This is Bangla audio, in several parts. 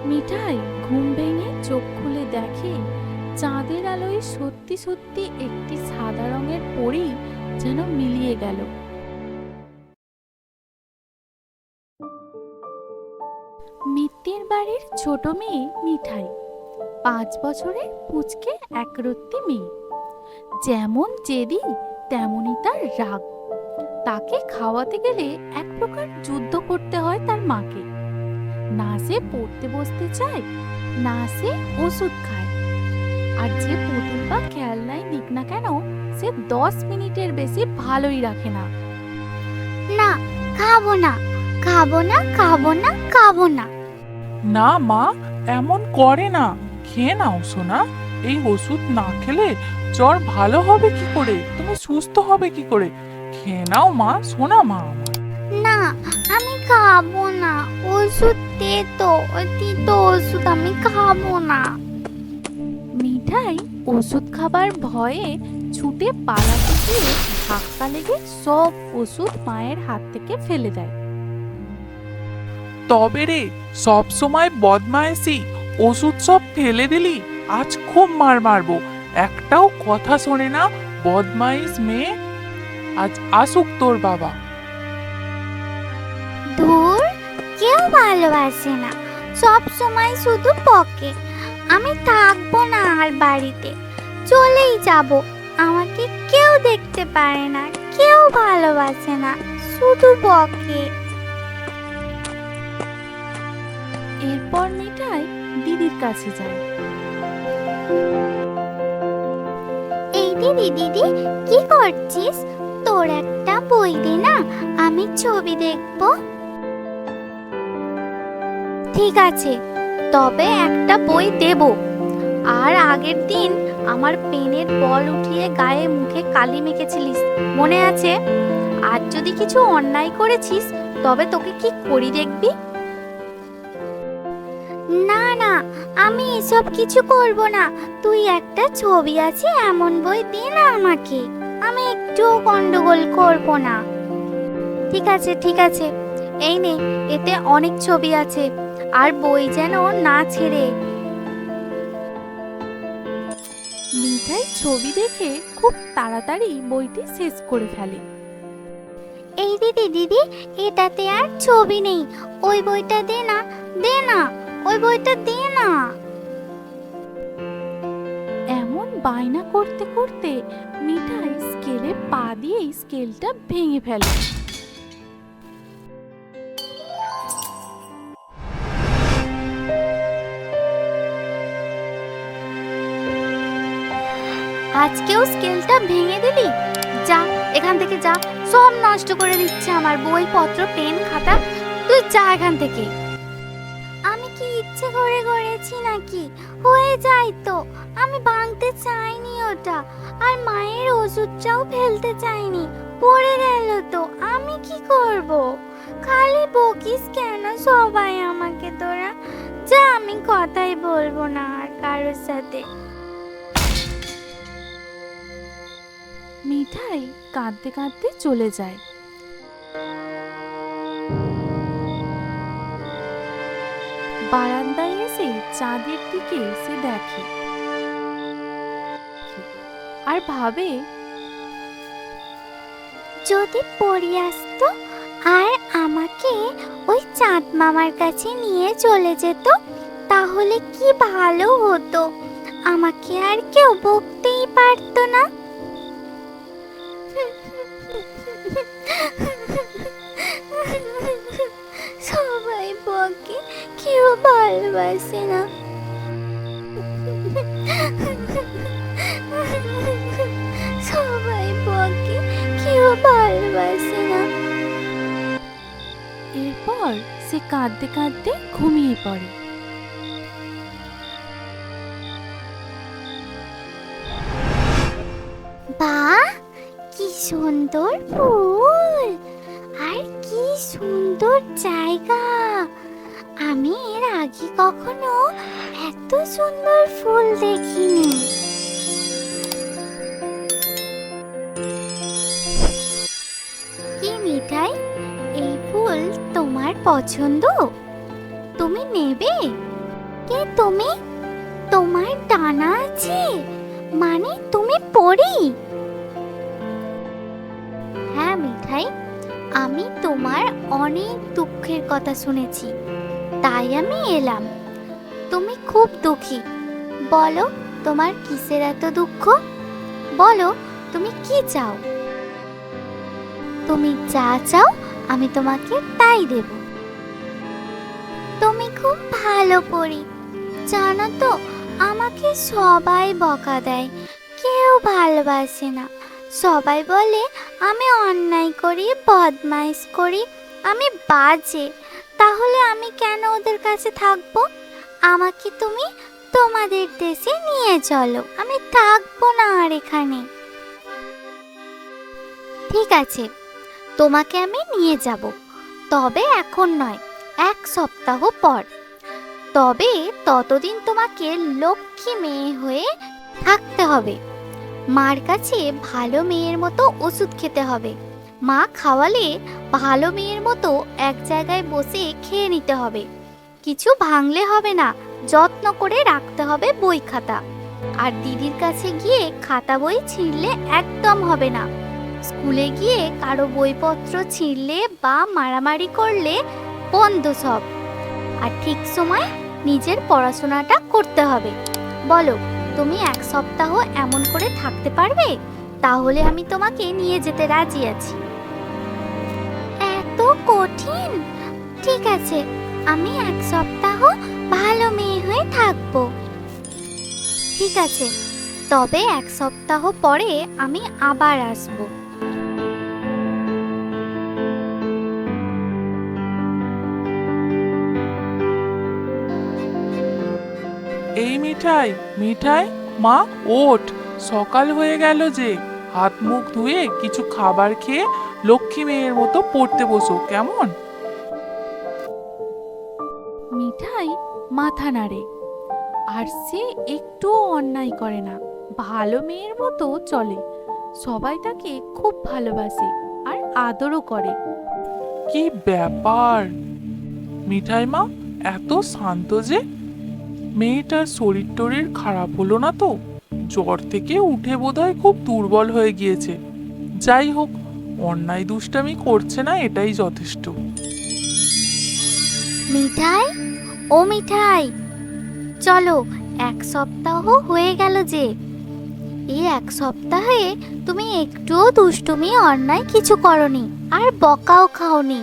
মিঠাই ঘুম ভেঙে চোখ খুলে দেখে চাঁদের আলোয় সত্যি সত্যি একটি সাদা রঙের পরী যেন মিলিয়ে গেল। মিত্তির বাড়ির ছোট মেয়ে মিঠাই, 5 বছরের পুচকে একরত্তি মেয়ে। যেমন জেদি তেমনই তার রাগ। তাকে খাওয়াতে গেলে এক প্রকার যুদ্ধ করতে হয় তার মাকে। না সে পড়তে বসতে চায়, না সে ওষুধ খায়। আর যে পুতুল বা খেলনাই দিক না কেন, সে 10 মিনিটের বেশি ভালোই রাখে না। না, খাবো না, খাবো না, খাবো না, খাবো না। না মা, এমন করে না, খেয়ে নাও সোনা। এই ওষুধ না খেলে জ্বর ভালো হবে কি করে, তুমি সুস্থ হবে কি করে? খেয়ে নাও মা, সোনা মা আমার। না, আমি খাবো না। ওষুধ দে তো, ওই তিতো ওষুধ আমি খাবো না। মিঠাই ওষুধ খাবার ভয়ে ছুটে পালাতে গিয়ে ধাক্কা লেগে সব ওষুধ মায়ের হাত থেকে ফেলে দেয়। তবে রে, সব সময় বদমায়েশি, ওষুধ সব ফেলে দিলি। আজ খুব মার মারবো। একটাও কথা শোনে না, বদমাইশ মেয়ে। আজ আসুক তোর বাবা। ধুর, কেউ ভালোবাসে না, সব সময় শুধু বকে। আমি থাকবো না আর বাড়িতে, চলেই যাব। আমাকে কেউ দেখতে পারে না, কেউ ভালোবাসে না, শুধু বকে। এরপর মিঠাই দিদির কাছে যায়। এই দিদি, দিদি কি করছিস? তোর একটা বই দে না, আমি ছবি দেখবো। ঠিক আছে, তবে একটা বই দেব। আর আগের দিন আমার পেনের বল উঠিয়ে গায়ে মুখে কালি মেখেছিলিস, মনে আছে? আজ যদি কিছু অন্যায় করেছিস, তবে তোকে কি করি দেখবি। না না, আমি এসব কিছু করব না। তুই একটা ছবি আছে এমন বই দে না আমাকে, আমি একটুও গন্ডগোল করব না। ঠিক আছে, ঠিক আছে, এই নে, এতে অনেক ছবি আছে, আর বই যেন না ছেড়ে। মিঠাই ছবি দেখে খুব তাড়াতাড়ি বইটি শেষ করে ফেলে। এই দিদি, দিদি এটাতে আর ছবি নেই, ওই বইটা দে না, দে না, ওই বইটা দে না। এমন বায়না করতে করতে মিঠাই স্কেলে পা দিয়ে স্কেলটা ভেঙে ফেলে। আজকেও স্কেলটা ভেঙে দিলি? যা এখান থেকে, যা, সব নষ্ট করে দিচ্ছে আমার বইপত্র, পেন খাতা। তুই যা এখান থেকে। আমি কি ইচ্ছে করে করেছি নাকি? হয়ে যায় তো, আমি ভাঙতে চাইনি ওটা। আর মায়ের ওষুধটাও ফেলতে চাইনি, পড়ে গেল তো, আমি কি করব? খালি বকিস কেন সবাই আমাকে তোরা? যা, আমি কথাই বলবো না আর কারোর সাথে। মিঠাই কাঁদতে কাঁদতে চলে যায়। বারান্দায় এসে চাঁদের দিকে সে দেখে আর ভাবে, যদি পড়ে আসতো আর আমাকে ওই চাঁদ মামার কাছে নিয়ে চলে যেত, তাহলে কি ভালো হতো। আমাকে আর কেউ বকতেই পারতো না। সবাই বকে, কেউ ভালোবাসে না। সবাই বকে, কেউ ভালোবাসে না। এরপর সে কাঁদতে কাঁদতে ঘুমিয়ে পড়ে। বাহ, কি সুন্দর ফুল, আর কি সুন্দর জায়গা। আমি এর আগে কখনো এত সুন্দর ফুল দেখিনি। কি মিঠাই, এই ফুল তোমার পছন্দ? তুমি নেবে? কে তুমি? তোমার ডানা আছে, মানে তুমি পড়ি? হ্যাঁ মিঠাই, আমি তোমার অনেক দুঃখের কথা শুনেছি, তাই আমি এলাম। তুমি খুব দুঃখী, বলো তোমার কিসের এত দুঃখ? বলো তুমি কি চাও? তুমি যা চাও আমি তোমাকে তাই দেব। তুমি খুব ভালো পড়ি, জানো তো আমাকে সবাই বকা দেয়, কেউ ভালোবাসে না। সবাই বলে আমি অন্যায় করি, বদমাইশ করি, আমি বাজে। তাহলে আমি কেন ওদের কাছে থাকবো? আমাকে তুমি তোমাদের দেশে নিয়ে চলো, আমি থাকবো না আর এখানে। ঠিক আছে, তোমাকে আমি নিয়ে যাব, তবে এখন নয়, 1 সপ্তাহ পর। তবে ততদিন তোমাকে লক্ষ্মী মেয়ে হয়ে থাকতে হবে। মার কাছে ভালো মেয়ের মতো ওষুধ খেতে হবে। মা খাওয়ালে ভালো মেয়ের মতো এক জায়গায় বসে খেয়ে নিতে হবে। কিছু ভাঙলে হবে না, যত্ন করে রাখতে হবে বই খাতা। আর দিদির কাছে গিয়ে খাতা বই ছিঁড়লে একদম হবে না। স্কুলে গিয়ে কারো বইপত্র ছিঁড়লে বা মারামারি করলে বন্ধ সব। আর ঠিক সময় নিজের পড়াশোনাটা করতে হবে। বলো তুমি 1 সপ্তাহ এমন করে থাকতে পারবে? তাহলে আমি তোমাকে নিয়ে যেতে রাজি আছি। এত কঠিন? ঠিক আছে, আমি 1 সপ্তাহ ভালো মেয়ে হয়ে থাকবো। ঠিক আছে, তবে 1 সপ্তাহ পরে আমি আবার আসবো। এই মিঠাই, মিঠাই, মা ওঠ, সকাল হয়ে গেল যে। হাত মুখ ধুয়ে কিছু খাবার খেয়ে লক্ষ্মী মেয়ের মতো পড়তে বসো, কেমন? মিঠাই মাথা নাড়ে, আর সে একটুও অন্যায় করে না, ভালো মেয়ের মতো চলে। সবাই তাকে খুব ভালোবাসে আর আদরও করে। কি ব্যাপার মিঠাই মা, এত শান্ত যে? মেয়েটার শরীর টরীর খারাপ হলো না তো? জ্বর থেকে উঠে বোধহয় খুব দুর্বল হয়ে গিয়েছে। যাই হোক, অন্যায় দুষ্টামি করছে না, এটাই যথেষ্ট। মিঠাই, ও মিঠাই, চলো, 1 সপ্তাহ হয়ে গেল যে। এই 1 সপ্তাহে তুমি একটুও দুষ্টুমি অন্যায় কিছু করনি, আর বকাও খাওনি।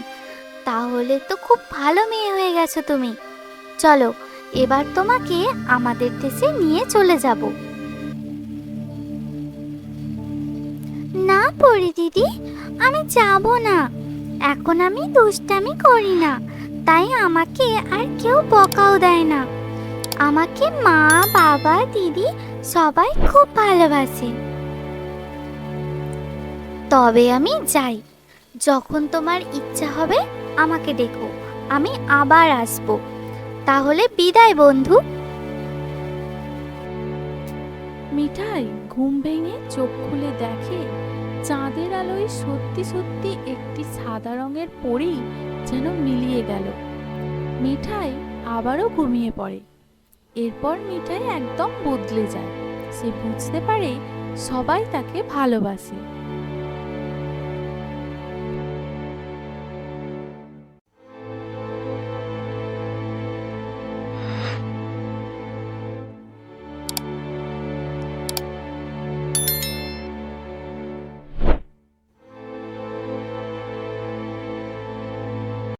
তাহলে তো খুব ভালো মেয়ে হয়ে গেছো তুমি। চলো, এবার তোমাকে আমাদের দেশে নিয়ে চলে যাব। না পরি দিদি, আমি যাব না। এখন আমি দুষ্টামি করি না, তাই আমাকে আর কেউ বকাও দেয় না। আমাকে মা, বাবা, দিদি সবাই খুব ভালোবাসে। তবে আমি যাই, যখন তোমার ইচ্ছা হবে আমাকে ডেকো, আমি আবার আসবো। তাহলে বিদায় বন্ধু। মিঠাই ঘুম ভেঙে চোখ খুলে দেখে চাঁদের আলোয় সত্যি সত্যি একটি সাদা রঙের পরী যেন মিলিয়ে গেল। মিঠাই আবারও ঘুমিয়ে পড়ে। এরপর মিঠাই একদম বদলে যায়। সে বুঝতে পারে সবাই তাকে ভালোবাসে।